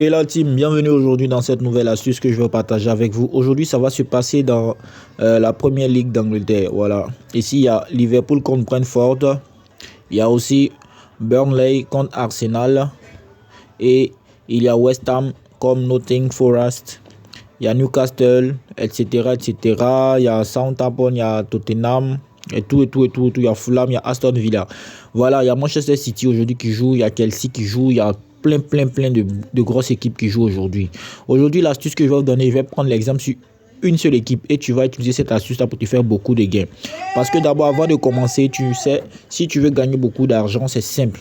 Et la team, bienvenue aujourd'hui dans cette nouvelle astuce que je vais partager avec vous. Aujourd'hui, ça va se passer dans la première ligue d'Angleterre. Voilà. Ici, il y a Liverpool contre Brentford. Il y a aussi Burnley contre Arsenal. Et il y a West Ham comme Nottingham Forest. Il y a Newcastle, etc., etc. Il y a Southampton, il y a Tottenham. Et tout. Il y a Fulham, il y a Aston Villa. Voilà, il y a Manchester City aujourd'hui qui joue. Il y a Chelsea qui joue. Il y a plein de grosses équipes qui jouent aujourd'hui. Aujourd'hui, l'astuce que je vais vous donner, je vais prendre l'exemple sur une seule équipe et tu vas utiliser cette astuce-là pour te faire beaucoup de gains. Parce que d'abord, avant de commencer, tu sais, si tu veux gagner beaucoup d'argent, c'est simple.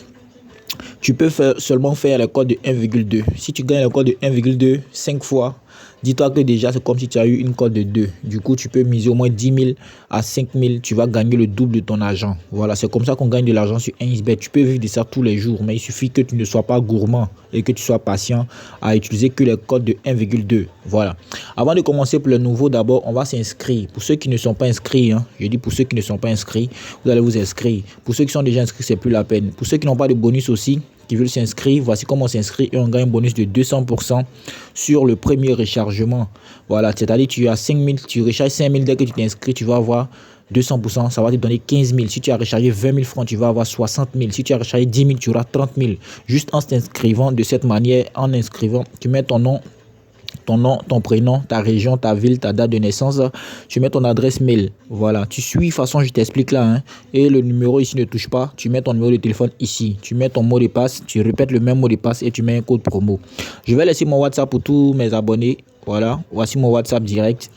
Tu peux seulement faire le code de 1,2. Si tu gagnes le code de 1,2 5 fois, dis-toi que déjà c'est comme si tu as eu une cote de 2. Du coup, tu peux miser au moins 10 000 à 5 000. Tu vas gagner le double de ton argent. Voilà, c'est comme ça qu'on gagne de l'argent sur 1xBet. Tu peux vivre de ça tous les jours, mais il suffit que tu ne sois pas gourmand et que tu sois patient à utiliser que les codes de 1,2. Voilà. Avant de commencer pour le nouveau, d'abord, on va s'inscrire. Pour ceux qui ne sont pas inscrits, je dis pour ceux qui ne sont pas inscrits, vous allez vous inscrire. Pour ceux qui sont déjà inscrits, c'est plus la peine. Pour ceux qui n'ont pas de bonus aussi, qui veulent s'inscrire, voici comment on s'inscrit et on gagne un bonus de 200% sur le premier rechargement. Voilà, c'est-à-dire tu as 5 000, tu recharges 5 000 dès que tu t'inscris, tu vas avoir 200%, ça va te donner 15 000. Si tu as rechargé 20 000 francs, tu vas avoir 60 000. Si tu as rechargé 10 000, tu auras 30 000. Juste en t'inscrivant de cette manière, en inscrivant, tu mets ton nom, ton prénom, ta région, ta ville, ta date de naissance, tu mets ton adresse mail. Voilà, tu suis, de toute façon, je t'explique là. Et le numéro ici ne touche pas. Tu mets ton numéro de téléphone ici. Tu mets ton mot de passe, tu répètes le même mot de passe et tu mets un code promo. Je vais laisser mon WhatsApp pour tous mes abonnés. Voilà, voici mon WhatsApp direct.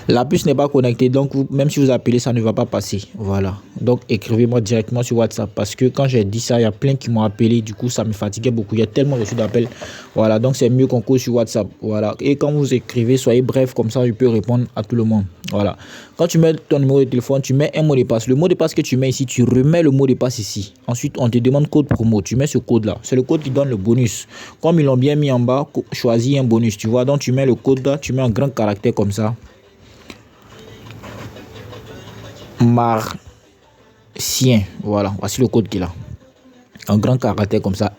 La puce n'est pas connectée, donc même si vous appelez, ça ne va pas passer. Voilà. Donc écrivez-moi directement sur WhatsApp parce que quand j'ai dit ça, il y a plein qui m'ont appelé. Du coup, ça me fatiguait beaucoup. Il y a tellement reçu d'appels. Voilà. Donc c'est mieux qu'on cause sur WhatsApp. Voilà. Et quand vous écrivez, soyez bref, comme ça, je peux répondre à tout le monde. Voilà. Quand tu mets ton numéro de téléphone, tu mets un mot de passe. Le mot de passe que tu mets ici, tu remets le mot de passe ici. Ensuite, on te demande code promo. Tu mets ce code-là. C'est le code qui donne le bonus. Comme ils l'ont bien mis en bas, choisis un bonus. Tu vois. Donc tu mets le code là, tu mets un grand caractère comme ça. Marcien, voilà, voici le code qu'il a. Un grand caractère comme ça,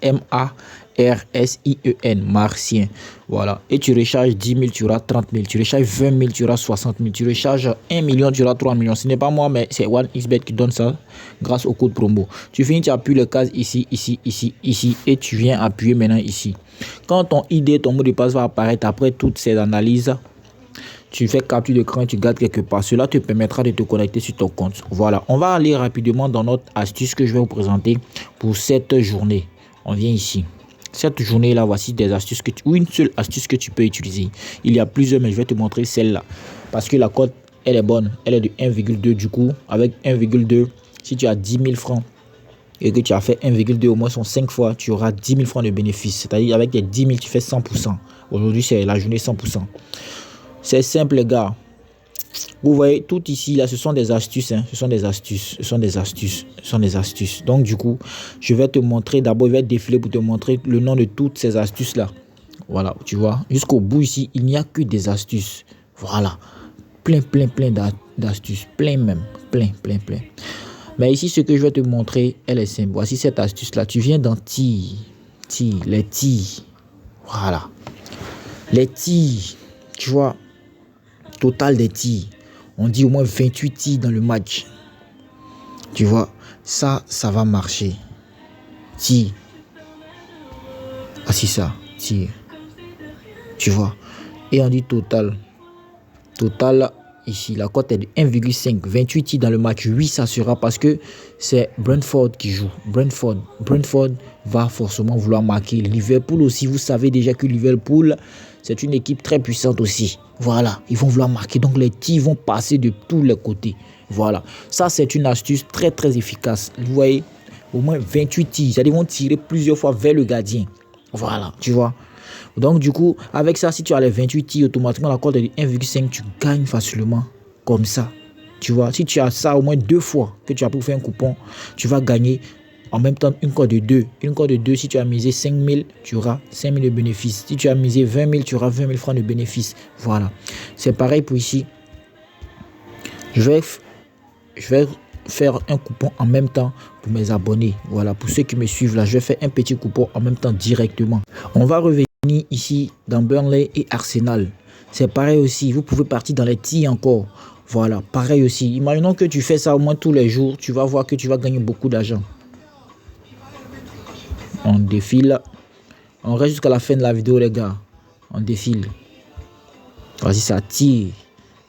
MARSIEN, Marcien. Voilà, et tu recharges 10 000, tu auras 30 000. Tu recharges 20 000, tu auras 60 000. Tu recharges 1 million, tu auras 3 millions. Ce n'est pas moi, mais c'est 1xBet qui donne ça grâce au code promo. Tu finis, tu appuies le case ici, et tu viens appuyer maintenant ici. Quand ton ID, ton mot de passe va apparaître après toutes ces analyses, tu fais capture d'écran et tu gardes quelque part. Cela te permettra de te connecter sur ton compte. Voilà, on va aller rapidement dans notre astuce que je vais vous présenter pour cette journée. On vient ici. Cette journée-là, voici des astuces ou une seule astuce que tu peux utiliser. Il y a plusieurs, mais je vais te montrer celle-là. Parce que la cote, elle est bonne. Elle est de 1,2 du coup. Avec 1,2, si tu as 10 000 francs et que tu as fait 1,2 au moins son 5 fois, tu auras 10 000 francs de bénéfice. C'est-à-dire avec les 10 000, tu fais 100%. Aujourd'hui, c'est la journée 100%. C'est simple les gars. Vous voyez tout ici là, ce sont des astuces. Ce sont des astuces. Donc du coup, je vais te montrer. D'abord, je vais défiler pour te montrer le nom de toutes ces astuces là. Voilà, tu vois. Jusqu'au bout ici, il n'y a que des astuces. Voilà. Plein d'astuces. Plein même. Plein. Mais ici, ce que je vais te montrer, elle est simple. Voici cette astuce là. Tu viens dans les tirs. Voilà. Les tirs. Tu vois. Total des tirs. On dit au moins 28 tirs dans le match. Tu vois, ça va marcher. Tir. Ah, c'est ça. Tir. Tu vois. Et on dit total. Total, ici, la cote est de 1,5. 28 tirs dans le match. Oui, ça sera parce que c'est Brentford qui joue. Brentford va forcément vouloir marquer. Liverpool aussi, vous savez déjà que Liverpool, c'est une équipe très puissante aussi. Voilà, ils vont vouloir marquer. Donc, les tirs vont passer de tous les côtés. Voilà. Ça, c'est une astuce très efficace. Vous voyez, au moins 28 tirs. C'est-à-dire, ils vont tirer plusieurs fois vers le gardien. Voilà, tu vois. Donc, du coup, avec ça, si tu as les 28 tirs, automatiquement, la cote est de 1,5, tu gagnes facilement. Comme ça. Tu vois, si tu as ça au moins 2 fois que tu as pour faire un coupon, tu vas gagner en même temps une cote de 2. Une cote de 2, si tu as misé 5 000, tu auras 5 000 de bénéfices. Si tu as misé 20 000, tu auras 20 000 francs de bénéfices. Voilà. C'est pareil pour ici. Je vais faire un coupon en même temps pour mes abonnés. Voilà, pour ceux qui me suivent là, je vais faire un petit coupon en même temps directement. On va revenir ici dans Burnley et Arsenal. C'est pareil aussi, vous pouvez partir dans les tirs encore. Voilà, pareil aussi. Imaginons que tu fais ça au moins tous les jours, tu vas voir que tu vas gagner beaucoup d'argent. On défile. On reste jusqu'à la fin de la vidéo, les gars. On défile. Voici ça, tire.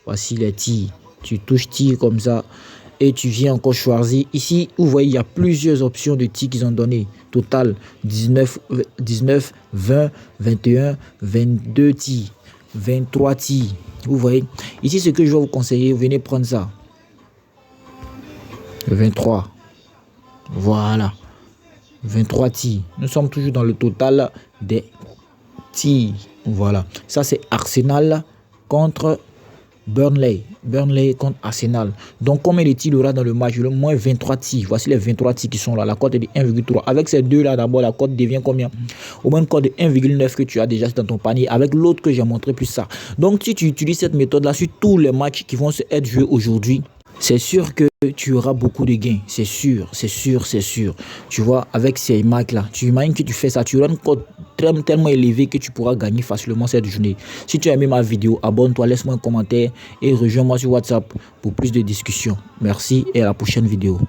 Voici les tirs. Tu touches tir comme ça. Et tu viens encore choisir. Ici, vous voyez, il y a plusieurs options de tirs qu'ils ont donné. Total, 19, 20, 21, 22 tirs. 23 tirs. Vous voyez. Ici, ce que je vais vous conseiller, venez prendre ça. Le 23. Voilà. 23 tirs. Nous sommes toujours dans le total des tirs. Voilà. Ça, c'est Arsenal contre Burnley. Burnley contre Arsenal. Donc, combien de tirs il y aura dans le match? Le moins 23 tirs. Voici les 23 tirs qui sont là. La cote est de 1,3. Avec ces deux-là, d'abord, la cote devient combien? Au moins une cote de 1,9 que tu as déjà dans ton panier. Avec l'autre que j'ai montré plus ça. Donc, si tu utilises cette méthode-là sur tous les matchs qui vont être joués aujourd'hui, c'est sûr que tu auras beaucoup de gains. C'est sûr, c'est sûr, c'est sûr. Tu vois, avec ces marques-là, tu imagines que tu fais ça, tu auras une cote tellement élevée que tu pourras gagner facilement cette journée. Si tu as aimé ma vidéo, abonne-toi, laisse-moi un commentaire et rejoins-moi sur WhatsApp pour plus de discussions. Merci et à la prochaine vidéo.